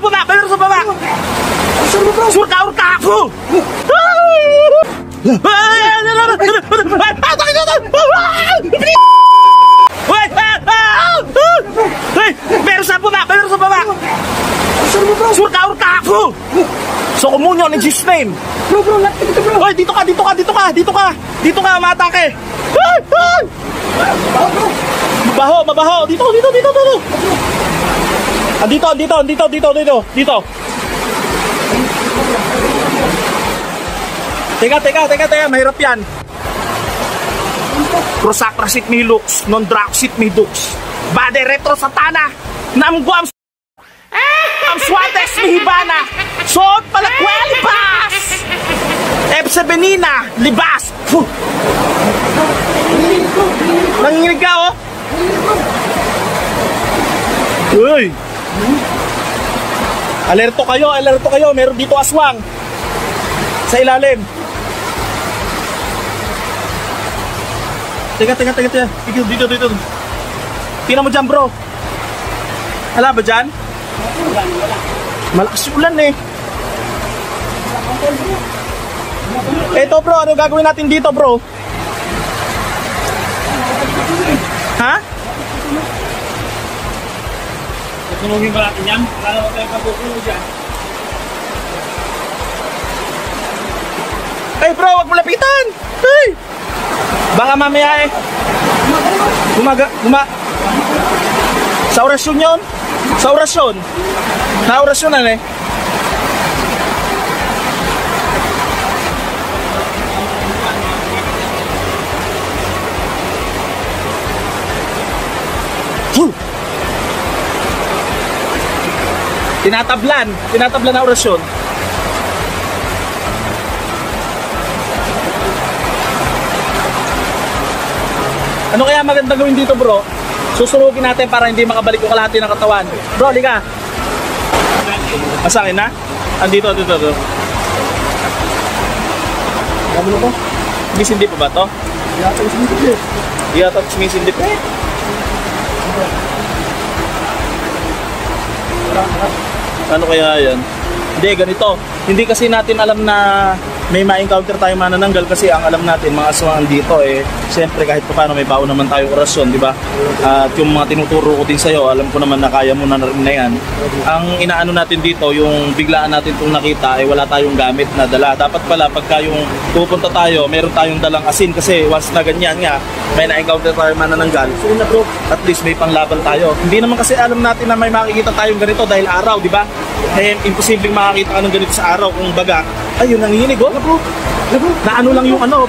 baba! Meron sa baba! Sure ka, urka ako! Meron sa baba! Meron sa baba! Sure ka, urka ako! So kumunyo ng Jesus name. Bro, lapit ito bro. Hoy, dito ka, dito ka, dito ka, dito ka. Dito ka, matake. Mabaho, mabaho. Dito, dito, dito, dito. Dito, dito, dito, dito, dito, dito. Teka, mahirap yan. Prosakrasit mi lux, non draxit mi dux. Bade retro satana. Namguam am swates mi hibana. Soot palakwelipas. Epsa benina, libas. Nanginginig ka, oh. Uy. Alerto kayo. Meron dito aswang. Sa ilalim. Teka. Dito. Tingnan mo dyan, bro. Hala ba dyan? Malakas yung ulan eh. Eto bro, ano gagawin natin dito bro? Ha? Tunungin ba natin yan? Wala naman tayong pagkukulo dyan. Hey bro, wag mo lapitan! Hey! Baka mamaya eh. Sa orasyon yun? Sa orasyon? Na orasyonan eh. Tinatablan na orasyon. Ano kaya maganda gawin dito bro? Susurugin natin para hindi makabalik yung kalahati ng katawan. Bro, liga. Masakin na? Andito. Gano'n po? Sumisindi pa ba to? Yata sumisindi pa. Ano kaya yan? Hindi, ganito. Hindi kasi natin alam na may ma-encounter tayong manananggal kasi ang alam natin, mga aswang dito eh, siyempre kahit pa paano may baon naman tayong orasyon, di ba? At yung mga tinuturo ko din sa'yo, alam ko naman na kaya mo na rin na yan. Ang inaano natin dito, yung biglaan natin itong nakita, eh wala tayong gamit na dala. Dapat pala, pagka yung pupunta tayo, meron tayong dalang asin kasi once na ganyan nga, may na-encounter tayong manananggal. So na bro, at least may panglaban tayo. Hindi naman kasi alam natin na may makikita tayong ganito dahil araw, di ba? Eh, imposibleng makakita ka ng ganito sa araw kung baga. Ayun, nanginginig, oh. Na ano lang yung ano.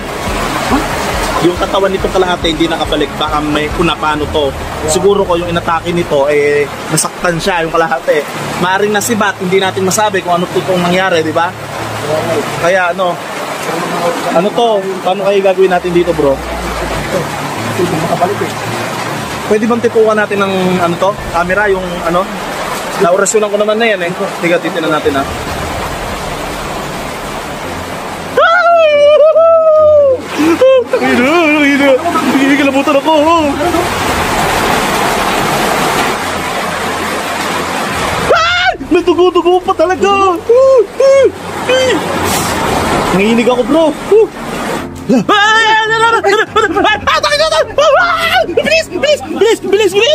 Yung katawan nitong kalahati hindi nakabalik. Baka may kunapano to. Siguro ko yung inatake nito, eh, nasaktan siya yung kalahati. Maaring nasibat, hindi natin masabi kung ano totoong nangyari, di ba? Kaya ano to? Paano kayo gagawin natin dito, bro? Pwede bang tipukan natin ng ano to? Camera, yung ano? Naorasyonan ko naman na yan eh. Tiga, titinan natin ha. Hindi kalabutan ako. Natugo-tugo pa talaga. Nanginig ako bro. Bilis!